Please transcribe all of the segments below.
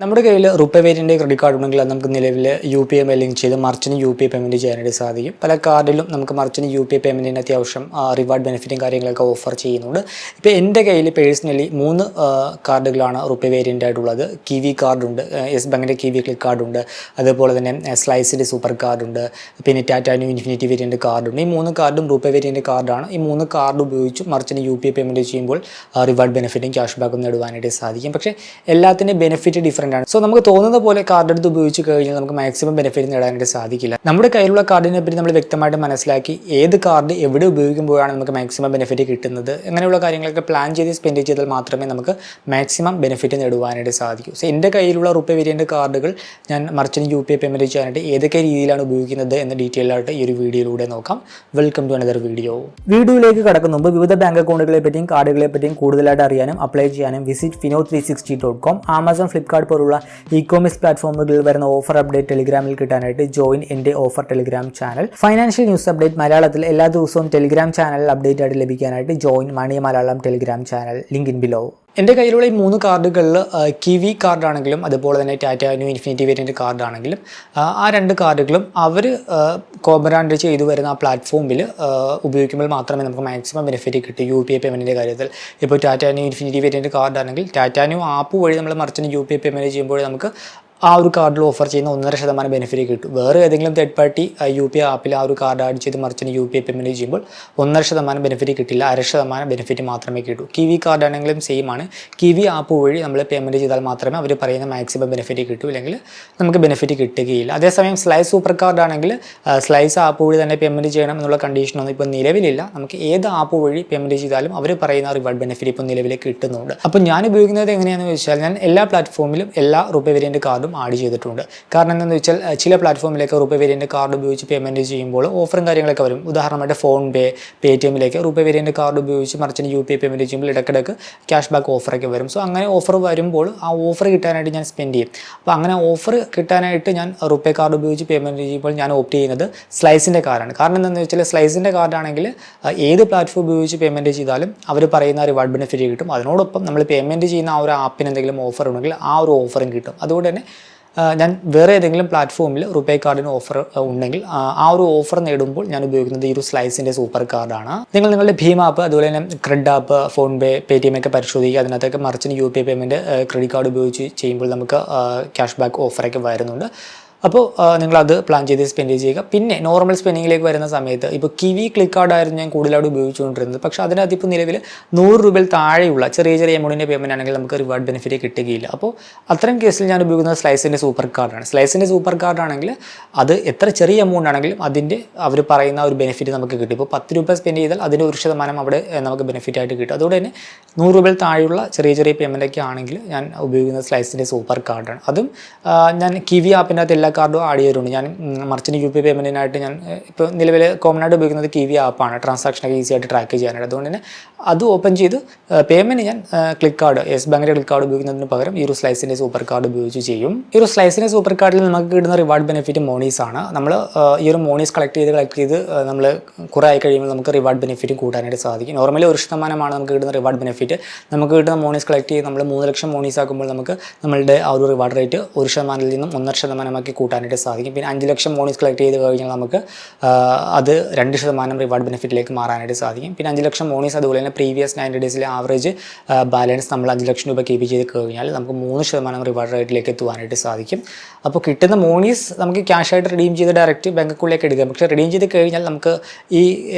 നമ്മുടെ കയ്യിൽ RuPay variant credit card ഉണ്ടെങ്കിൽ അത് നമുക്ക് നിലവിൽ UPI ലിങ്ക് ചെയ്ത് മർച്ചന് UPI പേയ്മെൻറ്റ് ചെയ്യാനായിട്ട് സാധിക്കും. പല കാർഡിലും നമുക്ക് മർച്ചന് UPI പേയ്മെൻറ്റിന് അത്യാവശ്യം റിവാർഡ് ബെനിഫിറ്റും കാര്യങ്ങളൊക്കെ ഓഫർ ചെയ്യുന്നുണ്ട്. ഇപ്പോൾ എൻ്റെ കയ്യിൽ പേഴ്സണലി 3 കാർഡുകളാണ് റുപ്പേ വേരിയൻ്റ് ആയിട്ടുള്ളത്. കിവി കാർഡുണ്ട്, യെസ് ബാങ്കിൻ്റെ കിവി ക്ലിക്ക് കാർഡുണ്ട്, അതുപോലെ തന്നെ സ്ലൈസിൻ്റെ സൂപ്പർ കാർഡുണ്ട്, പിന്നെ ടാറ്റാ ന്യൂ ഇൻഫിനിറ്റി വേരിയൻ്റ് കാർഡുണ്ട്. ഈ 3 കാർഡും റുപ്പേ വേരിയൻ്റ് കാർഡാണ്. ഈ 3 കാർഡ് ഉപയോഗിച്ച് മർച്ചന് UPI പേയ്മെൻറ്റ് ചെയ്യുമ്പോൾ റിവാർഡ് ബെനിഫിറ്റും ക്യാഷ് ബാക്കും നേടുവാനായിട്ട് സാധിക്കും. പക്ഷേ എല്ലാത്തിൻ്റെ ബെനിഫിറ്റ് ഡിഫറെൻ്റ് ആണ്. സോ നമുക്ക് തോന്നുന്ന പോലെ കാർഡ് എടുത്ത് ഉപയോഗിച്ച് കഴിഞ്ഞാൽ നമുക്ക് മാക്സിമം ബെനിഫിറ്റ് നേടാനായിട്ട് സാധിക്കില്ല. നമ്മുടെ കയ്യിലുള്ള കാർഡിനെ പറ്റി നമ്മൾ വ്യക്തമായിട്ട് മനസ്സിലാക്കി ഏത് കാർഡ് എവിടെ ഉപയോഗിക്കുമ്പോഴാണ് നമുക്ക് മാക്സിമം ബെനിഫിറ്റ് കിട്ടുന്നത്, അങ്ങനെയുള്ള കാര്യങ്ങളൊക്കെ പ്ലാൻ ചെയ്ത് സ്പെൻഡ് ചെയ്താൽ മാത്രമേ നമുക്ക് മാക്സിമം ബെനിഫിറ്റ് നേടുവാനായിട്ട് സാധിക്കൂ. സോ എൻ്റെ കയ്യിലുള്ള റുപ്പേ വേരിയൻ്റ് കാർഡുകൾ ഞാൻ മർച്ചന്റ് UPI പേയ്മെൻറ്റ് ചെയ്യാനായിട്ട് ഏതൊക്കെ രീതിയിലാണ് ഉപയോഗിക്കുന്നത് എന്ന് ഡീറ്റെയിൽ ആയിട്ട് ഈ ഒരു വീഡിയോയിലൂടെ നോക്കാം. Welcome to another video. വീഡിയോയിലേക്ക് കടക്കുന്ന മുമ്പ് വിവിധ ബാങ്ക് അക്കൗണ്ടുകളെ പറ്റിയും കാർഡുകളെ പറ്റിയും കൂടുതലായിട്ട് അറിയാനും അപ്ലൈ ചെയ്യാനും വിസിറ്റ് fino360.com, ആമസോൺ, ഫ്ലിപ്കാർട്ട് പോലുള്ള ഇ-കോമേഴ്സ് പ്ലാറ്റ്ഫോമുകളിൽ വരുന്ന ഓഫർ അപ്ഡേറ്റ് ടെലിഗ്രാമിൽ കിട്ടാനായിട്ട് ജോയിൻ എൻ്റെ offer Telegram channel. Financial news update മലയാളത്തിൽ എല്ലാ ദിവസവും ടെലിഗ്രാം ചാനലിൽ അപ്ഡേറ്റ് ആയിട്ട് ലഭിക്കാനായിട്ട് join money Malayalam Telegram channel, link in below. എൻ്റെ കയ്യിലുള്ള ഈ 3 കാർഡുകളിൽ കിവി കാർഡാണെങ്കിലും അതുപോലെ തന്നെ ടാറ്റാ ന്യൂ ഇൻഫിനിറ്റി വേരിയൻ്റ് കാർഡാണെങ്കിലും ആ 2 കാർഡുകളും അവർ കോബ്രാൻഡ് ചെയ്തു വരുന്ന ആ പ്ലാറ്റ്ഫോമിൽ ഉപയോഗിക്കുമ്പോൾ മാത്രമേ നമുക്ക് മാക്സിമം ബെനിഫിറ്റ് കിട്ടൂ. UPI പേയ്മെൻറ്റിൻ്റെ കാര്യത്തിൽ ഇപ്പോൾ ടാറ്റാ ന്യൂ ഇൻഫിനിറ്റി വേരിയൻ്റ് കാർഡാണെങ്കിൽ ടാറ്റാ ന്യൂ ആപ്പ് വഴി നമ്മൾ മർച്ചന്റ് UPI പേയ്മെൻറ്റ് ചെയ്യുമ്പോൾ നമുക്ക് ആ ഒരു കാർഡിൽ ഓഫർ ചെയ്യുന്ന 1.5% ബെനിഫിറ്റ് കിട്ടും. വേറെ ഏതെങ്കിലും തേർഡ് പാർട്ടി UPI ആപ്പിൽ ആ ഒരു കാർഡ് ആഡ് ചെയ്ത് മർച്ചന് UPI പേയ്മെൻറ്റ് ചെയ്യുമ്പോൾ 1.5% ബെനിഫിറ്റ് കിട്ടില്ല, 0.5% ബെനിഫിറ്റ് മാത്രമേ കിട്ടൂ. കിവി കാർഡ് ആണെങ്കിലും സെയിം ആണ്. കിവി ആപ്പ് വഴി നമ്മൾ പേയ്മെൻറ്റ് ചെയ്താൽ മാത്രമേ അവർ പറയുന്ന മാക്സിമം ബെനിഫിറ്റ് കിട്ടൂ, ഇല്ലെങ്കിൽ നമുക്ക് ബെനിഫിറ്റ് കിട്ടുകയില്ല. അതേസമയം സ്ലൈസ് സൂപ്പർ കാർഡ് ആണെങ്കിൽ സ്ലൈസ് ആപ്പ് വഴി തന്നെ പേയ്മെൻറ്റ് ചെയ്യണം എന്നുള്ള കണ്ടീഷനൊന്നും ഇപ്പോൾ നിലവിലില്ല. നമുക്ക് ഏത് ആപ്പ് വഴി പേയ്മെൻറ്റ് ചെയ്താലും അവർ പറയുന്ന റിവാർഡ് ബെനിഫിറ്റ് ഇപ്പോൾ നിലവിൽ കിട്ടുന്നുണ്ട്. അപ്പോൾ ഞാൻ ഉപയോഗിക്കുന്നത് എങ്ങനെയാണെന്ന് വെച്ചാൽ ഞാൻ എല്ലാ പ്ലാറ്റ്ഫോമിലും എല്ലാ റുപ്പേ വേരിയൻ്റ് കാർഡും ആഡ് ചെയ്തിട്ടുണ്ട്. കാരണം എന്താണെന്ന് വെച്ചാൽ ചില പ്ലാറ്റ്ഫോമിലേക്ക് റുപ്പേ വേരിയൻ്റ് കാർഡ് ഉപയോഗിച്ച് പേയ്മെൻറ്റ് ചെയ്യുമ്പോൾ ഓഫറും കാര്യങ്ങളൊക്കെ വരും. ഉദാഹരണമായിട്ട് ഫോൺപേ, പേടിഎമ്മിലേക്ക് റുപ്പേ വേരിയൻ്റ് കാർഡ് ഉപയോഗിച്ച് മർച്ചന്റ് UPI പേയ്മെൻറ്റ് ചെയ്യുമ്പോൾ ഇടയ്ക്കിടയ്ക്ക് ക്യാഷ് ബാക്ക് ഓഫറൊക്കെ വരും. സോ അങ്ങനെ ഓഫർ വരുമ്പോൾ ആ ഓഫർ കിട്ടാനായിട്ട് ഞാൻ സ്പെൻഡ് ചെയ്യും. അപ്പോൾ അങ്ങനെ ഓഫർ കിട്ടാനായിട്ട് ഞാൻ റുപ്പേ കാർഡ് ഉപയോഗിച്ച് പേയ്മെൻറ്റ് ചെയ്യുമ്പോൾ ഞാൻ ഓപ്റ്റ് ചെയ്യുന്നത് സ്ലൈസിൻ്റെ കാർഡാണ്. കാരണം എന്താണെന്ന് വെച്ചാൽ സ്ലൈസിൻ്റെ കാർഡാണെങ്കിൽ ഏത് പ്ലാറ്റ്ഫോം ഉപയോഗിച്ച് പേയ്മെൻറ്റ് ചെയ്താലും അവർ പറയുന്ന റിവാർഡ് ബെനിഫിറ്റ് കിട്ടും. അതിനോടൊപ്പം നമ്മൾ പേയ്മെൻറ്റ് ചെയ്യുന്ന ആ ഒരു ആപ്പിന് എന്തെങ്കിലും ഓഫർ ഉണ്ടെങ്കിൽ ആ ഒരു ഓഫറും കിട്ടും. അതുകൊണ്ട് തന്നെ ഞാൻ വേറെ ഏതെങ്കിലും പ്ലാറ്റ്ഫോമിൽ റുപ്പേ കാർഡിന് ഓഫർ ഉണ്ടെങ്കിൽ ആ ഒരു ഓഫർ നേടുമ്പോൾ ഞാൻ ഉപയോഗിക്കുന്നത് ഈ ഒരു സ്ലൈസിൻ്റെ സൂപ്പർ കാർഡാണ്. നിങ്ങളുടെ ഭീം ആപ്പ്, അതുപോലെ തന്നെ ക്രെഡ് ആപ്പ്, ഫോൺപേ, പേടിഎം ഒക്കെ പരിശോധിക്കുക. അതിനകത്തൊക്കെ merchant UPI payment credit card ഉപയോഗിച്ച് ചെയ്യുമ്പോൾ നമുക്ക് ക്യാഷ് ബാക്ക് ഓഫറൊക്കെ വരുന്നുണ്ട്. അപ്പോൾ നിങ്ങളത് പ്ലാൻ ചെയ്ത് സ്പെൻഡ് ചെയ്യുക. പിന്നെ നോർമൽ സ്പെൻഡിങ്ങിലേക്ക് വരുന്ന സമയത്ത് ഇപ്പോൾ കിവി ക്ലിക്ക് കാർഡായിരുന്നു ഞാൻ കൂടുതലായിട്ട് ഉപയോഗിച്ചുകൊണ്ടിരുന്നത്. പക്ഷേ അതിനകത്ത് ഇപ്പോൾ നിലവിൽ 100 രൂപയിൽ താഴെയുള്ള ചെറിയ എമൗണ്ടിൻ്റെ പേയ്മെൻറ്റ് ആണെങ്കിൽ നമുക്ക് റിവാർഡ് ബെനിഫിറ്റ് കിട്ടുകയില്ല. അപ്പോൾ അത്തരം കേസിൽ ഞാൻ ഉപയോഗിക്കുന്നത് സ്ലൈസിൻ്റെ സൂപ്പർ കാർഡാണ്. സ്ലൈസിൻ്റെ സൂപ്പർ കാർഡാണെങ്കിൽ അത് എത്ര ചെറിയ എമൗണ്ട് ആണെങ്കിലും അതിൻ്റെ അവർ പറയുന്ന ഒരു ബെനിഫിറ്റ് നമുക്ക് കിട്ടും. ഇപ്പോൾ 10 രൂപ സ്പെൻഡ് ചെയ്താൽ അതിൻ്റെ 1% അവിടെ നമുക്ക് ബെനിഫിറ്റ് ആയിട്ട് കിട്ടും. അതുകൊണ്ട് തന്നെ 100 രൂപയിൽ താഴെയുള്ള ചെറിയ പേയ്മെൻറ്റൊക്കെ ആണെങ്കിൽ ഞാൻ ഉപയോഗിക്കുന്നത് സ്ലൈസിൻ്റെ സൂപ്പർ കാർഡാണ്. അതും ഞാൻ കിവി ആപ്പിൻ്റെ എല്ലാ കാർഡും ആഡ് ചെയ്തിട്ടുണ്ട്. ഞാൻ മർച്ചന്റ് UPI പേയ്മെൻറ്റിനായിട്ട് ഞാൻ ഇപ്പോൾ നിലവിൽ കോമൺ ആയിട്ട് ഉപയോഗിക്കുന്നത് കിവി ആപ്പാണ്, ട്രാൻസാക്ഷനൊക്കെ ഈസി ആയിട്ട് ട്രാക്ക് ചെയ്യാനായിട്ട്. അതുകൊണ്ട് തന്നെ അത് ഓപ്പൺ ചെയ്ത് പേയ്മെൻറ്റ് ഞാൻ ക്ലിക്ക് കാർഡ്, യെസ് ബാങ്കിൻ്റെ ക്ലിക്ക് കാർഡ് ഉപയോഗിക്കുന്നതിന് പകരം ഈ ഒരു സ്ലൈസിൻ്റെ സൂപ്പർ കാർഡ് ഉപയോഗിച്ച് ചെയ്യും. ഈ ഒരു സ്ലൈസിൻ്റെ സൂപ്പർ കാർഡിൽ നമുക്ക് കിട്ടുന്ന റിവാർഡ് ബെനിഫിറ്റ് മോണീസ് ആണ്. നമ്മൾ ഈ ഒരു മോണീസ് കളക്ട് ചെയ്ത് നമ്മൾ കുറേ ആയി കഴിയുമ്പോൾ നമുക്ക് റിവാർഡ് ബെനിഫിറ്റ് കൂട്ടാനായിട്ട് സാധിക്കും. നോർമലി 1% നമുക്ക് കിട്ടുന്ന റിവാർഡ് ബെനിഫിറ്റ്. നമുക്ക് കിട്ടുന്ന മോണീസ് കളക്ട് ചെയ്ത് നമ്മൾ 3 ലക്ഷം മോണീസ് ആക്കുമ്പോൾ നമുക്ക് നമ്മളുടെ ആ ഒരു റിവാർഡ് റേറ്റ് 1%-ൽ നിന്നും 1.5% കൂട്ടാനായിട്ട് സാധിക്കും. പിന്നെ 5 ലക്ഷം മോണീസ് കളക്ട് ചെയ്ത് കഴിഞ്ഞാൽ നമുക്ക് അത് 2% റിവാർഡ് ബെനിഫിറ്റിലേക്ക് മാറാനായിട്ട് സാധിക്കും. പിന്നെ 5 ലക്ഷം മോണീസ്, അതുപോലെ തന്നെ പ്രീവിയസ് 90 ഡേയ്സിലെ ആവറേജ് ബാലൻസ് നമ്മൾ 5 ലക്ഷം രൂപ കീപ്പ് ചെയ്ത് കഴിഞ്ഞാൽ നമുക്ക് 3% റിവാർഡ് റേറ്റിലേക്ക് എത്തുവാനായിട്ട് സാധിക്കും. അപ്പോൾ കിട്ടുന്ന മോണീസ് നമുക്ക് ക്യാഷ് ആയിട്ട് റിഡീം ചെയ്ത് ഡയറക്റ്റ് ബാങ്ക് അക്കൗണ്ടിലേക്ക് എടുക്കാം. പക്ഷേ റിഡീം ചെയ്ത് കഴിഞ്ഞാൽ നമുക്ക് ഈ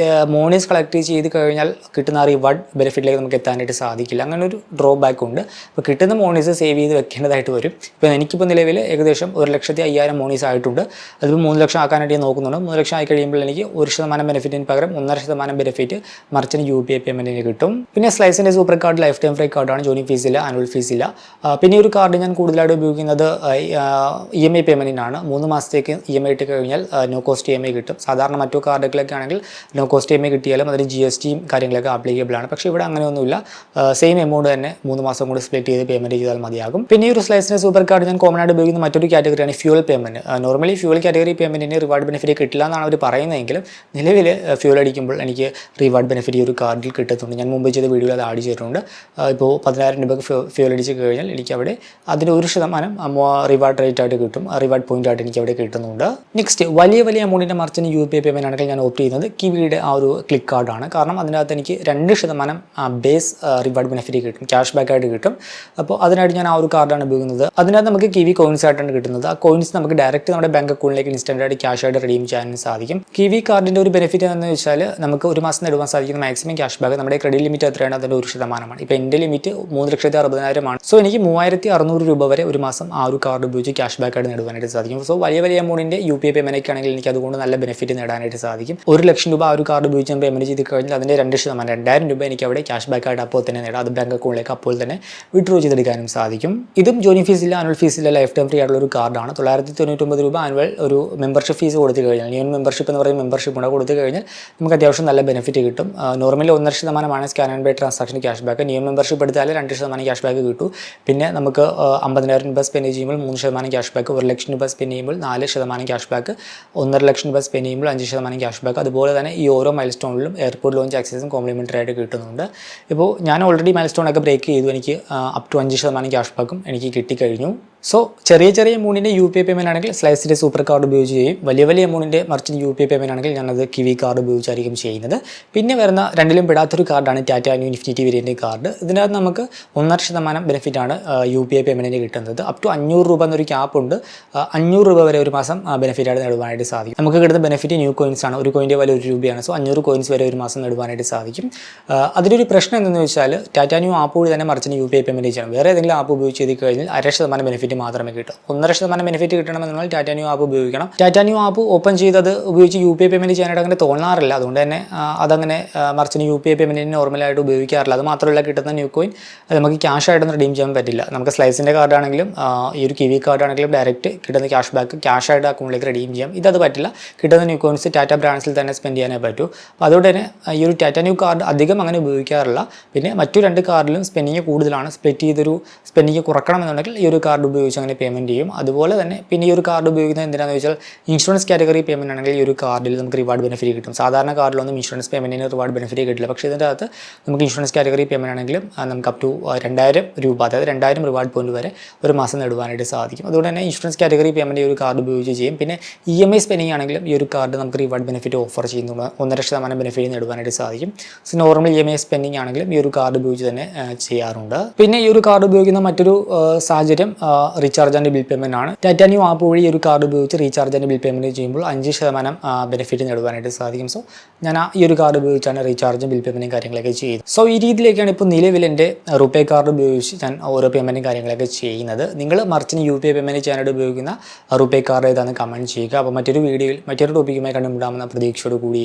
മോണീസ് കളക്ട് ചെയ്ത് കഴിഞ്ഞാൽ കിട്ടുന്ന റിവാർഡ് ബെനിഫിറ്റിലേക്ക് നമുക്ക് എത്താനായിട്ട് സാധിക്കില്ല. അങ്ങനെ ഒരു ഡ്രോബാക്ക് ഉണ്ട്. അപ്പോൾ കിട്ടുന്ന മോണീസ് സേവ് ചെയ്ത് വെക്കേണ്ടതായിട്ട് വരും. ഇപ്പോൾ എനിക്കിപ്പോൾ നിലവിൽ ഏകദേശം 1,05,000 മോണീസ് ആയിട്ടുണ്ട്. അതിപ്പോൾ 3 ലക്ഷം ആക്കാനായിട്ട് ഞാൻ നോക്കുന്നുണ്ട്. 3 ലക്ഷം ആയി കഴിയുമ്പോൾ എനിക്ക് 1% ബെനിഫിറ്റിന് പകരം 1.5% ബെനിഫിറ്റ് മർച്ചന്റ് UPI പേയ്മെൻറ്റിന് കിട്ടും. പിന്നെ സ്ലൈസിൻ്റെ super card life time free കാർഡാണ്. ജോയിനിങ് ഫീസില്ല, ആനുവൽ ഫീസില്ല. പിന്നെ ഒരു കാർഡ് ഞാൻ കൂടുതലായിട്ട് ഉപയോഗിക്കുന്നത് EMI പേയ്മെൻറ്റിനാണ്. 3 മാസത്തേക്ക് EMI ഇട്ട് കഴിഞ്ഞാൽ നോ കോസ്റ്റ് EMI കിട്ടും. സാധാരണ മറ്റു കാർഡുകളൊക്കെ ആണെങ്കിൽ നോ കോസ്റ്റ് EMI കിട്ടിയാലും അതിന് GSTയും കാര്യങ്ങളൊക്കെ ആപ്ലിക്കബിൾ ആണ്. പക്ഷേ ഇവിടെ അങ്ങനെയൊന്നുമില്ല. സെയിം എമൗണ്ട് തന്നെ 3 മാസം കൂടി സ്പ്ലിറ്റ് ചെയ്ത് പേയ്മെൻറ്റ് ചെയ്താൽ മതിയാകും. പിന്നെ ഈ ഒരു സ്ലൈസിൻ്റെ സൂപ്പർ കാർഡ് ഞാൻ കോമൺ ആയിട്ട് ഉപയോഗിക്കുന്ന മറ്റൊരു കാറ്റഗറിയാണ് fuel payment. Payment. Normally fuel category പേയ്മെൻറ്റിന് റിവാർഡ് ബെനിഫിറ്റ് കിട്ടില്ല എന്നാണ് അവർ പറയുന്നതെങ്കിലും നിലവിൽ ഫ്യൂൽ അടിക്കുമ്പോൾ എനിക്ക് റിവാർഡ് ബെനിഫിറ്റ് ഈ ഒരു കാർഡിൽ കിട്ടുന്നുണ്ട്. ഞാൻ മുമ്പ് ചെയ്ത വീഡിയോയിൽ അത് ആഡ് ചെയ്തിട്ടുണ്ട്. ഇപ്പോൾ 10,000 രൂപയ്ക്ക് ഫ്യൂൽ അടിച്ച് കഴിഞ്ഞാൽ എനിക്ക് അവിടെ അതിന് 1% റിവാർഡ് റേറ്റ് ആയിട്ട് കിട്ടും, റിവാർഡ് പോയിന്റ് ആയിട്ട് എനിക്ക് അവിടെ കിട്ടുന്നുണ്ട്. നെക്സ്റ്റ് വലിയ എമൗണ്ടിൻ്റെ മർച്ചൻറ്റ് UPI പേയ്മെൻറ്റ് ആണെങ്കിൽ ഞാൻ ഓപ്റ്റ് ചെയ്യുന്നത് കിവിയുടെ ആ ഒരു ക്ലിക്ക് കാർഡാണ്. കാരണം അതിനകത്ത് എനിക്ക് 2% ബേസ് റിവാർഡ് ബെനിഫിറ്റ് കിട്ടും, ക്യാഷ് ബാക്ക് ആയിട്ട് കിട്ടും. അപ്പോൾ അതിനായിട്ട് ഞാൻ ആ ഒരു കാർഡാണ് ഉപയോഗിക്കുന്നത്. അതിനകത്ത് നമുക്ക് കിവി കോയിൻസ് ആയിട്ടാണ് കിട്ടുന്നത്. ആ കോയിൻസ് നമുക്ക് ഡയറക്റ്റ് നമ്മുടെ ബാങ്ക് അക്കൗണ്ടിലേക്ക് ഇൻസ്റ്റൻ്റ് ആയിട്ട് ക്യാഷ് ആയിട്ട് റെഡീം ചെയ്യാൻ സാധിക്കും. കിവി കാർഡിൻ്റെ ഒരു ബെനിഫിറ്റ് എന്ന് വെച്ചാൽ നമുക്ക് ഒരു മാസം നേടുവാൻ സാധിക്കുന്ന മാക്സിമം ക്യാഷ് ബാക്ക് നമ്മുടെ ക്രെഡിറ്റ് ലിമിറ്റ് എത്രയാണ് അതിൻ്റെ 1%. ഇപ്പോൾ എൻ്റെ ലിമിറ്റ് 3,60,000 ആണ്. സോ എനിക്ക് 3,600 രൂപ വരെ ഒരു മാസം ആ ഒരു കാർഡ് ഉപയോഗിച്ച് ക്യാഷ് ബാക്ക് ആയിട്ട് നേടുവാനായിട്ട് സാധിക്കും. സോ വലിയ എമൗണ്ടിൻ്റെ UPI പേയ്മെൻറ്റ് ആണെങ്കിൽ എനിക്ക് അതുകൊണ്ട് നല്ല ബെനിഫിറ്റ് നേടാനായിട്ട് സാധിക്കും. 1,00,000 രൂപ ആ ഒരു കാർഡ് ഉപയോഗിച്ച് ഞാൻ പേയ്മെൻറ്റ് ചെയ്ത് കഴിഞ്ഞാൽ അതിൻ്റെ 2%, 2,000 രൂപ എനിക്ക് അവിടെ ക്യാഷ് ബാക്ക് ആയിട്ട് അപ്പോൾ തന്നെ നേടാം. അത് ബാങ്ക് അക്കൗണ്ടിലേക്ക് അപ്പോൾ തന്നെ വിഡ്രോ ചെയ്തെടുക്കാനും സാധിക്കും. ഇതും ജോയിനിങ് ഫീസില്ല, ആനുവൽ ഫീസില്ല, ലൈഫ് ടൈം ഫ്രീ ആയിട്ടുള്ള ഒരു കാർഡാണ്. 999 രൂപ ആനുവൽ ഒരു മെമ്പർഷിപ്പ് ഫീസ് കൊടുത്തു കഴിഞ്ഞാൽ, ന്യൂ മെമ്പർഷിപ്പ് എന്ന് പറയുന്ന മെമ്പർഷിപ്പ് കൂടെ കൊടുത്തു കഴിഞ്ഞാൽ നമുക്ക് അത്യാവശ്യം നല്ല ബെനിഫിറ്റ് കിട്ടും. Normally 1.5% scan and buy transaction cash back. New membership എടുത്താൽ 2% ക്യാഷ് ബാക്ക് കിട്ടും. പിന്നെ നമുക്ക് 50,000 രൂപ സ്പെൻഡ് ചെയ്യുമ്പോൾ 3% ക്യാഷ് ബാക്ക്, 1,00,000 രൂപ സ്പെൻഡ് ചെയ്യുമ്പോൾ 4% ക്യാഷ് ബാക്ക്, 1,50,000 രൂപ സ്പെൻഡ് ചെയ്യുമ്പോൾ 5% ക്യാഷ് ബാക്ക്. അതുപോലെ തന്നെ ഈ ഓരോ മൈൽ സ്റ്റോണിലും എയർപോർട്ട് ലോഞ്ച് ആക്സസും കോംപ്ലിമെൻ്ററി ആയിട്ട് കിട്ടുന്നുണ്ട്. ഇപ്പോൾ ഞാൻ ഓൾറെഡി മൈൽ സ്റ്റോണൊക്കെ ബ്രേക്ക് ചെയ്തു, എനിക്ക് അപ് ടു 5% ക്യാഷ് ബാക്കും എനിക്ക് കിട്ടിക്കഴിഞ്ഞു. സോ ചെറിയ എമൗണ്ടിൻ്റെ UPI പേയ്മെൻറ്റ് ആണെങ്കിൽ സ്ലൈസിൻ്റെ സൂപ്പർ കാർഡ് ഉപയോഗിച്ച് ചെയ്യും. വലിയ എമൗണ്ടിൻ്റെ മർച്ചൻറ്റ് UPI പേയ്മെൻറ്റ് ആണെങ്കിൽ ഞാനത് കിവി കാർഡ് ഉപയോഗിച്ചായിരിക്കും ചെയ്യുന്നത്. പിന്നെ വരുന്ന രണ്ടിലും പെടാത്തൊരു കാർഡാണ് Tata new Infinity variant card. ഇതിനകത്ത് നമുക്ക് 1.5% ബെനിഫിറ്റാണ് UPI പേയ്മെൻറ്റിന് കിട്ടുന്നത്. അപ് ടു 500 രൂപ എന്നൊരു ക്യാപ്പ് ഉണ്ട്. 500 രൂപ വരെ ഒരു മാസം ബെനിഫിറ്റായിട്ട് നേടുവാനായിട്ട് സാധിക്കും. നമുക്ക് കിട്ടുന്ന ബെനിഫിറ്റ് ന്യൂ കോയിൻസ് ആണ്. ഒരു കോയിൻ്റെ വില 1 രൂപയാണ്. സോ 500 കോയിൻസ് വരെ ഒരു മാസം നേടുവാനായിട്ട് സാധിക്കും. അതിലൊരു പ്രശ്നം എന്തെന്ന് വെച്ചാൽ ടാറ്റ ന്യൂ ആപ്പ് വഴി തന്നെ മർച്ചൻറ്റ് UPI പേയ്മെൻറ്റ് ചെയ്യണം. വേറെ ഏതെങ്കിലും ആപ്പ് ഉപയോഗിച്ച് ചെയ്ത് കഴിഞ്ഞാൽ 1% ബെനിഫിറ്റ് മാത്രമേ കിട്ടും. 1.5% ബെനിഫിറ്റ് കിട്ടണമെന്നാൽ ടാറ്റ ന്യൂ ആപ്പ് ഉപയോഗിക്കണം. ടാറ്റ ന്യൂ ആപ്പ് ഓപ്പൺ ചെയ്തത് ഉപയോഗിച്ച് UPI പേയ്മെൻറ്റ് ചെയ്യാനായിട്ട് അങ്ങനെ തോന്നാറില്ല. അതുകൊണ്ട് തന്നെ അതങ്ങനെ മറിച്ചിന് UPI പേയ്മെൻറ്റിന് നോർമലായിട്ട് ഉപയോഗിക്കാറില്ല. അത് മാത്രമല്ല കിട്ടുന്ന ന്യൂ കോയിൻ നമുക്ക് ക്യാഷ് ആയിട്ടൊന്നും റിഡീം ചെയ്യാൻ പറ്റില്ല. നമുക്ക് സ്ലൈസിൻ്റെ കാർഡാണെങ്കിലും ഈ ഒരു കിവി കാർഡാണെങ്കിലും ഡയറക്റ്റ് കിട്ടുന്ന ക്യാഷ് ബാക്ക് ക്യാഷ് ആയിട്ട് അക്കൗണ്ടിലേക്ക് റിഡീം ചെയ്യാം. ഇതത് പറ്റില്ല. കിട്ടുന്ന ന്യൂ കോയിൻസ് ടാറ്റ ബ്രാൻഡ്സിൽ തന്നെ സ്പെൻഡ് ചെയ്യാനേ പറ്റൂ. അപ്പോൾ അതുകൊണ്ട് തന്നെ ഈ ഒരു ടാറ്റ ന്യൂ കാർഡ് അധികം അങ്ങനെ ഉപയോഗിക്കാറില്ല. പിന്നെ മറ്റു 2 കാർഡിലും സ്പെൻഡിങ് കൂടുതലാണ്. സ്പ്ലിറ്റ് ചെയ്തൊരു സ്പെൻഡിങ് കുറക്കണമെന്നുണ്ടെങ്കിൽ ഈ ഒരു കാർഡ് ഉപയോഗിച്ച് അങ്ങനെ പേയ്മെൻറ്റ് ചെയ്യും. അതുപോലെ തന്നെ പിന്നെ ഈ ഒരു കാർഡ് ഉപയോഗിക്കുന്നത് എന്തിനാണെന്ന് വെച്ചാൽ ഇൻഷുറൻസ് കാറ്റഗറി പേയ്മെൻറ്റ് ആണെങ്കിൽ ഈ ഒരു കാർഡിൽ നമുക്ക് റിവാർഡ് ബെനിഫിറ്റ് കിട്ടും. സാധാരണ കാർഡിലൊന്നും ഇൻഷുറൻസ് പേയ്മെൻറ്റിന് റിവാർഡ് ബെനിഫിറ്റ് കിട്ടില്ല. പക്ഷേ ഇതിൻ്റെ അകത്ത് നമുക്ക് ഇൻഷുറൻസ് കാറ്റഗറി പേയ്മെൻറ്റ് ആണെങ്കിലും നമുക്ക് അപ് ടു 2,000 രൂപ, അതായത് 2,000 റിവാർഡ് പോയിന്റ് വരെ ഒരു മാസം നേടുവാനായിട്ട് സാധിക്കും. അതുകൊണ്ട് തന്നെ ഇൻഷുറൻസ് കാറ്റഗറി പേയ്മെൻറ്റ് ഈ ഒരു കാർഡ് ഉപയോഗിച്ച് ചെയ്യും. പിന്നെ EMI സ്പെൻഡിങ് ആണെങ്കിലും ഈ ഒരു കാർഡ് നമുക്ക് റിവാർഡ് ബെനിഫിറ്റ് ഓഫർ ചെയ്യുന്നുണ്ട്. 1.5% ബെനിഫിറ്റ് നേടുവാനായിട്ട് സാധിക്കും. സോ നോർമൽ EMI സ്പെൻഡിങ് ആണെങ്കിലും ഈ ഒരു കാർഡ് ഉപയോഗിച്ച് തന്നെ ചെയ്യാറുണ്ട്. പിന്നെ ഈ ഒരു കാർഡ് ഉപയോഗിക്കുന്ന മറ്റൊരു സാഹചര്യം റീചാർജ് ആൻഡ് ബിൽ പേയ്മെൻറ്റ് ആണ്. ടാറ്റ ന്യൂ ആപ്പ് വഴി ഒരു കാർഡ് ഉപയോഗിച്ച് റീചാർജ് ആൻഡ് ബിൽ പേയ്മെൻറ്റ് ചെയ്യുമ്പോൾ 5% ബെനിഫിറ്റ് നേടുവാനായിട്ട് സാധിക്കും. സോ ഞാൻ ഈ ഒരു കാർഡ് ഉപയോഗിച്ചാണ് റീചാർജും ബിൽ പേയ്മെൻറ്റും കാര്യങ്ങളൊക്കെ ചെയ്യുന്നത്. സോ ഈ രീതിയിലേക്കാണ് ഇപ്പോൾ നിലവിൽ എൻ്റെ റുപേ കാർഡ് ഉപയോഗിച്ച് ഞാൻ ഓരോ പേയ്മെൻറ്റും കാര്യങ്ങളൊക്കെ ചെയ്യുന്നത്. നിങ്ങൾ മർച്ചൻറ്റ് UPI പേയ്മെൻറ്റ് ചെയ്യാനായിട്ട് ഉപയോഗിക്കുന്ന റുപേ കാർഡ് ഏതാണെന്ന് കമൻറ്റ് ചെയ്യുക. അപ്പോൾ മറ്റൊരു വീഡിയോയിൽ മറ്റൊരു ടോപ്പിക്കുമായി കണ്ടുമുട്ടാമെന്ന പ്രതീക്ഷയോട് കൂടി